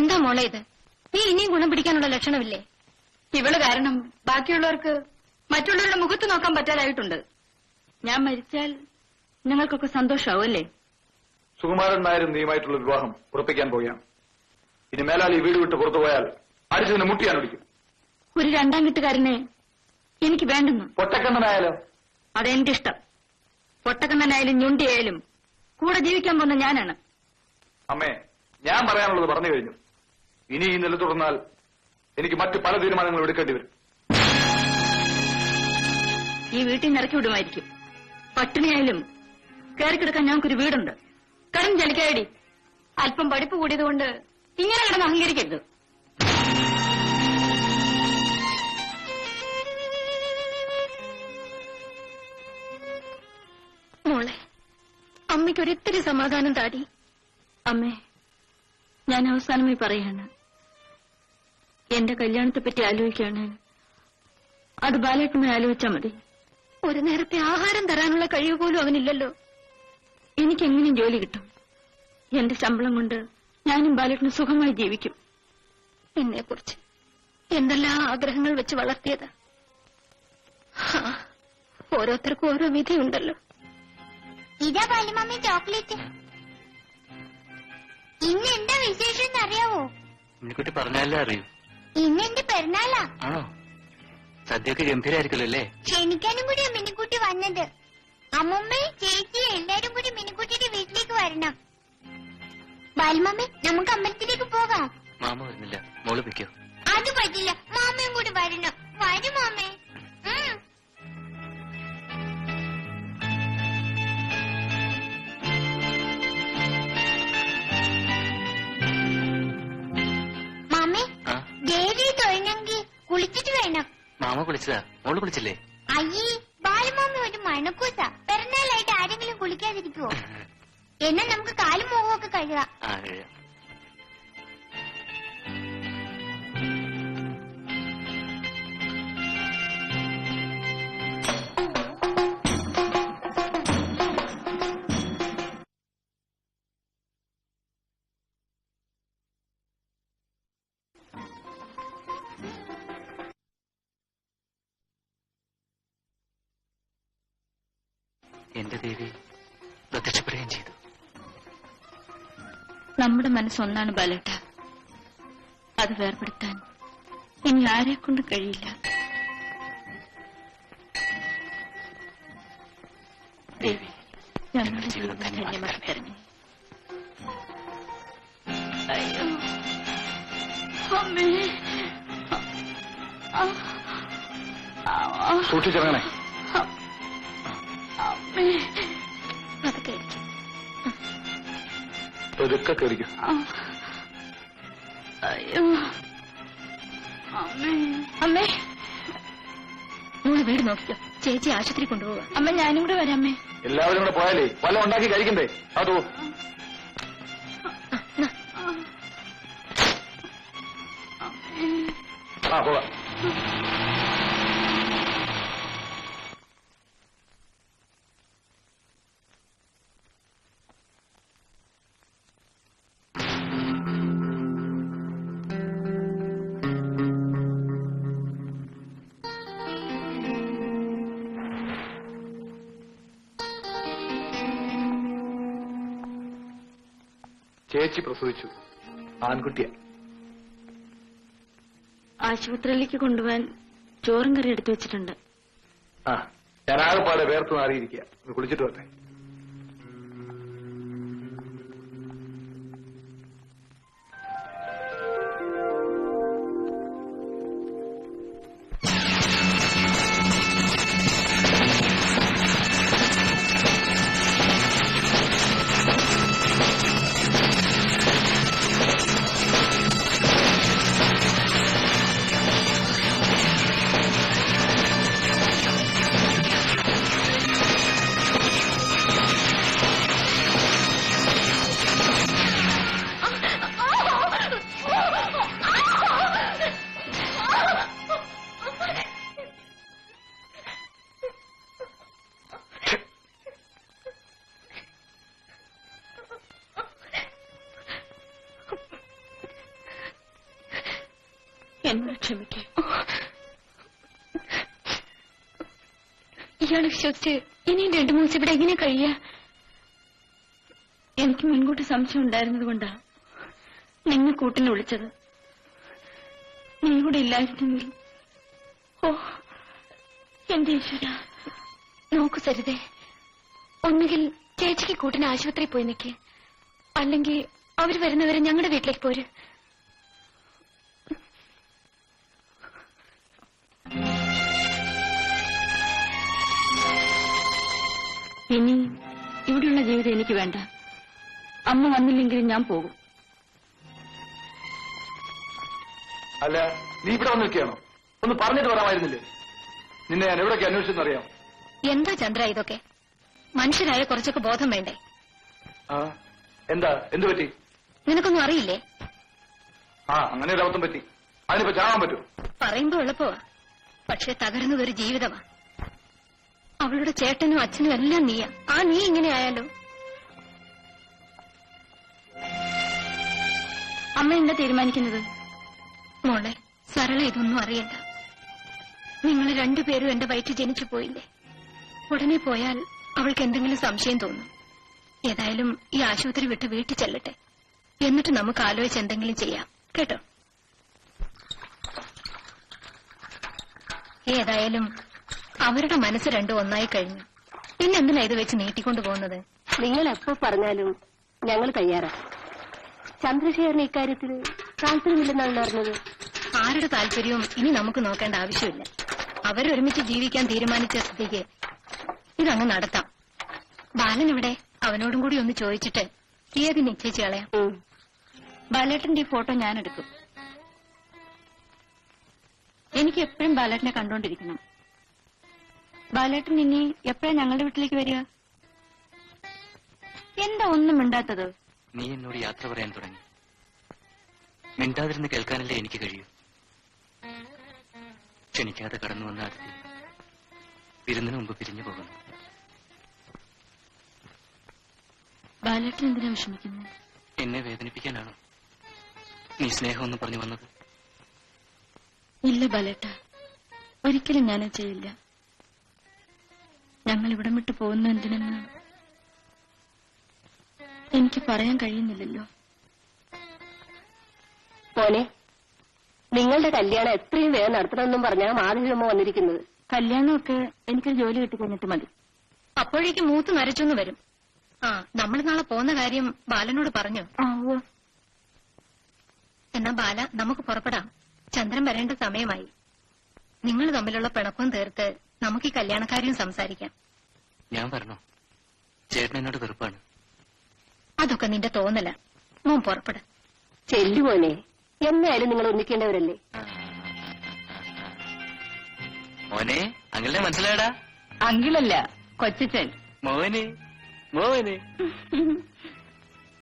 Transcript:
എന്താ മോളെ ഇത്? നീ ഇനിയും ഗുണം പിടിക്കാനുള്ള ലക്ഷണമില്ലേ? ഇവള് കാരണം ബാക്കിയുള്ളവർക്ക് മറ്റുള്ളവരുടെ മുഖത്ത് നോക്കാൻ പറ്റാതായിട്ടുണ്ട്. ഞാൻ മരിച്ചാൽ നിങ്ങൾക്കൊക്കെ സന്തോഷമാവും അല്ലേ? സുകുമാരൻ നായരും നീയുമായിട്ടുള്ള വിവാഹം ഉറപ്പിക്കാൻ പോവുകയാണ്. ഇനി മേലാൽ ഈ വീട് വിട്ട് പുറത്തുപോയാൽ അടിച്ചതിന് മുട്ടിയാൻ ഒടിക്കും. ഒരു രണ്ടാം കെട്ടുകാരനെ എനിക്ക് വേണ്ടെന്ന്. പൊട്ടക്കണ്ണനായാലോ? അതെന്റെ ഇഷ്ടം. പൊട്ടക്കണ്ണനായാലും ഞുണ്ടിയായാലും കൂടെ ജീവിക്കാൻ പോകുന്ന ഞാനാണ്. അമ്മേ, ഞാൻ പറയാനുള്ളത് പറഞ്ഞു കഴിഞ്ഞു. ഇനി ഈ നില തുടർന്നാൽ എനിക്ക് മറ്റു പല തീരുമാനങ്ങളും എടുക്കേണ്ടി വരും. ഈ വീട്ടിൽ നിന്ന് ഇറക്കി വിടുമായിരിക്കും. പട്ടിണിയായാലും കയറിക്കിടക്കാൻ ഞങ്ങൾക്കൊരു വീടുണ്ട്. കടം ചലിക്കായടി. അല്പം പഠിപ്പ് കൂടിയതുകൊണ്ട് ഇങ്ങനെ കിടന്ന് അഹങ്കരിക്കരുത്. മോളെ, അമ്മയ്ക്കൊരിത്തിരി സമാധാനം താടി. അമ്മേ, ഞാൻ അവസാനമായി പറയാണ്, എന്റെ കല്യാണത്തെപ്പറ്റി ആലോചിക്കാണ്. അത് ബാലേട്ടനെ ആലോചിച്ചാൽ മതി. ഒരു നേരത്തെ ആഹാരം തരാനുള്ള കഴിവ് പോലും അവനില്ലല്ലോ. എനിക്കെങ്ങനെയും ജോലി കിട്ടും. എന്റെ ശമ്പളം കൊണ്ട് ഞാനും ബാലേട്ടന് സുഖമായി ജീവിക്കും. എന്നെക്കുറിച്ച് എന്തെല്ലാം ആഗ്രഹങ്ങൾ വെച്ച് വളർത്തിയത്. ഓരോരുത്തർക്കും ഓരോ വിധിയുണ്ടല്ലോ. ഇതാ ബാലുമമ്മി ചോക്ലേറ്റ്. ഇന്ന് എന്താ വിശേഷം എന്നറിയാവോ? മിനിക്കുട്ടി പറഞ്ഞാലേ അറിയൂ. ഇന്ന് എന്റെ പെരുന്നാളാ. ആണോ? സദ്യയൊക്കെ ഗംഭീരായിരിക്കുമല്ലോ അല്ലേ? ക്ഷണിക്കാനും കൂടിയാ മിനിക്കുട്ടി വന്നത്. അമ്മമ്മയും ചേച്ചിയും എല്ലാരും കൂടി മിനിക്കുട്ടിയുടെ വീട്ടിലേക്ക് വരണം. ബാലുമമ്മി, നമുക്ക് അമ്പലത്തിലേക്ക് പോകാം. മാമ വരുന്നില്ല, മോള് വെക്കോ? അത് പറ്റില്ല, മാമയും കൂടി വരണം. വരും മാമേ. മാമേ, ദേവി തൊഴണമെങ്കിൽ കുളിച്ചിട്ട് വേണം. മാമ കുളിച്ചതാ, മോള് കുളിച്ചില്ലേ? അയ്യേ, ബാലുമാമി ഒരു മണക്കൂസ. പിറന്നാളായിട്ട് ആരെങ്കിലും കുളിക്കാതിരിക്കുവോ? എന്നാ നമുക്ക് കാലും മുഖവും ഒക്കെ കഴുകാം. എന്റെ ദേവി പ്രത്യക്ഷപ്പെടുകയും ചെയ്തു. നമ്മുടെ മനസ്സൊന്നാണ് ബാലേട്ട. അത് വേർപെടുത്താൻ ഇനി ആരെ കൊണ്ട് കഴിയില്ല. ദേവി, ഞങ്ങളുടെ ജീവിതം ധന്യമാക്കി തരണേ. അയ്യോ അമ്മേ, സൂക്ഷിച്ചിറങ്ങണേ. അതൊക്കെ ഇതൊക്കെ കയറിക്കും. അയ്യോ അമ്മേ. അമ്മേ, മോള് വീട് നോക്കിക്കോ. ചേച്ചി ആശുപത്രി കൊണ്ടുപോവുക. അമ്മ ഞാനും കൂടെ വരാം. അമ്മേ, എല്ലാവരും കൂടെ പോയാലേ വല്ലതും ഉണ്ടാക്കി കഴിക്കണ്ടേ? അതോ പോകാം. ചേച്ചി പ്രസവിച്ചു. ആൺകുട്ടിയാ. ആശുപത്രിയിലേക്ക് കൊണ്ടുപോകാൻ ചോറും കറി എടുത്തു വെച്ചിട്ടുണ്ട്. ഞാൻ ആകെപ്പാടെ വേർത്ത് മാറിയിരിക്കുക. കുളിച്ചിട്ട് വരട്ടെ. എന്നോട് ക്ഷമിക്കേ. ഇയാളെ വിശ്വസിച്ച് ഇനിയും 2 ദിവസം ഇവിടെ എങ്ങനെ കഴിയാ? എനിക്ക് മുൻകൂട്ടി സംശയം ഉണ്ടായിരുന്നത് കൊണ്ടാ നിങ്ങൾ കൂട്ടിന് വിളിച്ചത്. നീ കൂടെ ഇല്ലായിരുന്നെങ്കിൽ. ഓ എന്റെ ഈശ്വര. നോക്കൂ സരിതേ, ഒന്നുകിൽ ചേച്ചിക്ക് കൂട്ടിന് ആശുപത്രിയിൽ പോയി നിൽക്ക്, അല്ലെങ്കിൽ അവര് വരുന്നവരെ ഞങ്ങളുടെ വീട്ടിലേക്ക് പോര്. ഇനി ഇവിടെയുള്ള ജീവിതം എനിക്ക് വേണ്ട. അമ്മ വന്നില്ലെങ്കിലും ഞാൻ പോകും. അല്ല, നീ ഇവിടെ വന്ന് നിൽക്കുകയാണോ? ഒന്ന് പറഞ്ഞിട്ട് വരാമായിരുന്നില്ലേ? നിന്നെ ഞാൻ എവിടെയൊക്കെ അന്വേഷിച്ചെന്നറിയാം. എന്താ ചന്ദ്ര ഇതൊക്കെ? മനുഷ്യരായ കുറച്ചൊക്കെ ബോധം വേണ്ടേ? ആ, എന്താ? എന്ത് പറ്റി? നിനക്കൊന്നും അറിയില്ലേ? അങ്ങനെ ഒരു അബദ്ധം പറ്റി. അതിനിപ്പോ ചാകാൻ പറ്റുമോ? പറയുമ്പോ എളുപ്പമാ, പക്ഷെ തകരുന്നതൊരു ജീവിതമാ. അവളുടെ ചേട്ടനും അച്ഛനും എല്ലാം നീയാ. നീ ഇങ്ങനെ ആയാലോ? അമ്മ എന്താ തീരുമാനിക്കുന്നത്? മോളെ, സരള ഇതൊന്നും അറിയണ്ട. നിങ്ങൾ 2 പേരും എന്റെ വയറ്റിൽ ജനിച്ചു പോയില്ലേ? ഉടനെ പോയാൽ അവൾക്ക് എന്തെങ്കിലും സംശയം തോന്നും. ഏതായാലും ഈ ആശുപത്രി വിട്ട് വീട്ടിൽ ചെല്ലട്ടെ, എന്നിട്ട് നമുക്ക് ആലോചിച്ച് എന്തെങ്കിലും ചെയ്യാം, കേട്ടോ? ഏതായാലും അവരുടെ മനസ്സ് 2 ഒന്നായി കഴിഞ്ഞു. പിന്നെന്തിനാ ഇത് വെച്ച് നീട്ടിക്കൊണ്ടു പോകുന്നത്? നിങ്ങൾ എപ്പോ പറഞ്ഞാലും ഞങ്ങൾ തയ്യാറാ. ചന്ദ്രശേഖരന് ഇക്കാര്യത്തിൽ താല്പര്യമില്ലെന്നാണ് പറഞ്ഞത്. ആരുടെ താല്പര്യവും ഇനി നമുക്ക് നോക്കേണ്ട ആവശ്യമില്ല. അവരൊരുമിച്ച് ജീവിക്കാൻ തീരുമാനിച്ച സ്ഥിതിക്ക് ഇതങ്ങ് നടത്താം. ബാലൻ ഇവിടെ, അവനോടും കൂടി ഒന്ന് ചോദിച്ചിട്ട് തീയതി നിശ്ചയിച്ച് കളയാം. ബാലേട്ടന്റെ ഈ ഫോട്ടോ ഞാൻ എടുക്കും. എനിക്ക് എപ്പോഴും ബാലേട്ടനെ കണ്ടോണ്ടിരിക്കണം. ബാലേട്ടൻ ഇനി എപ്പോഴാ ഞങ്ങളുടെ വീട്ടിലേക്ക് വരിക? എന്താ ഒന്നും മിണ്ടാത്തത്? നീ എന്നോട് യാത്ര പറയാൻ തുടങ്ങി. മിണ്ടാതിരുന്ന് കേൾക്കാനല്ലേ എനിക്ക് കഴിയൂ. ക്ഷണിക്കാതെ കടന്നു വന്ന അതിഥി വിരുന്നിന് മുമ്പ് പിരിഞ്ഞു പോകുന്നു. ബാലേട്ടൻ എന്തിനാ വിഷമിക്കുന്നു? എന്നെ വേദനിപ്പിക്കാനാണോ നീ സ്നേഹമെന്ന് പറഞ്ഞു വന്നത്? ഇല്ല ബാലേട്ട, ഒരിക്കലും ഞാനത് ചെയ്യില്ല. ഞങ്ങൾ ഇവിടം വിട്ടു പോകുന്ന എന്തിനെന്ന് എനിക്ക് പറയാൻ കഴിയുന്നില്ലല്ലോ. മോനെ, നിങ്ങളുടെ കല്യാണം എത്രയും വേഗം നടത്തണമെന്നും പറഞ്ഞാൽ മാധവിയമ്മ വന്നിരിക്കുന്നത്. കല്യാണമൊക്കെ എനിക്കൊരു ജോലി കിട്ടി കഴിഞ്ഞിട്ട് മതി. അപ്പോഴേക്ക് മൂത്ത് നരച്ചൊന്നു വരും. നമ്മൾ നാളെ പോകുന്ന കാര്യം ബാലനോട് പറഞ്ഞു. എന്നാ ബാല, നമുക്ക് പുറപ്പെടാം. ചന്ദ്രൻ വരേണ്ട സമയമായി. നിങ്ങൾ തമ്മിലുള്ള പിണക്കവും തീർത്ത് നമുക്ക് ഈ കല്യാണക്കാര്യം സംസാരിക്കാം. ഞാൻ പറഞ്ഞോ, ചേട്ടൻ എന്നോട് വെറുപ്പാണ്. അതൊക്കെ നിന്റെ തോന്നല. മോൻ പുറപ്പെട. ചെല്ലുമോനെ, എന്നായാലും നിങ്ങൾ ഒന്നിക്കേണ്ടവരല്ലേ. മോനെ, അങ്കിളിനെ മനസ്സിലായടാ? അങ്കിളല്ല, കൊച്ചച്ചൻ. മോനെ മോനെ